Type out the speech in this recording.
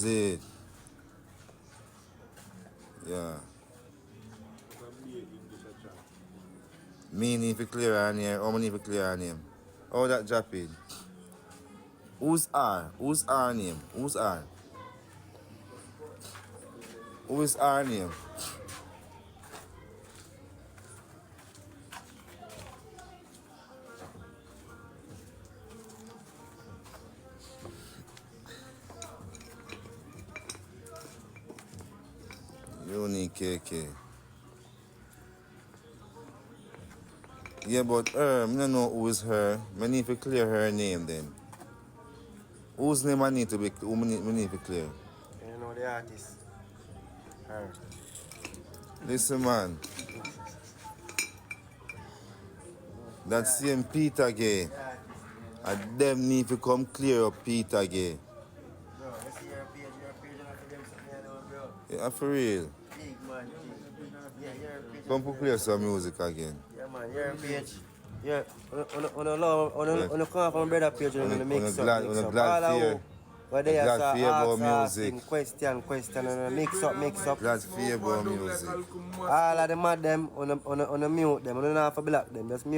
it. Yeah. Me need to clear her name. How many need to clear her name? Oh, that Jappy. Who's R? Who's R name? Who's R? Who is R name? Unique KK. Yeah, but her, I don't know who is her. I need to clear her name then. Whose name I need to be, who I need to clear? You know the artist. Her. Listen, man. That same Peter-gaye. And them need to come clear up Peter-gaye. Bro, you see your page and for them something I know, bro. Yeah, for real. Big man, big. Yeah, your page. Come to play some music again. Yeah, man, your page. Yeah, on a love, on a come from brother page on the mix up. Glad fear. Where they are about asking music. question, and a mix up. Glad fear about music. All of them mad them on a mute them, on a half a block them, just mute.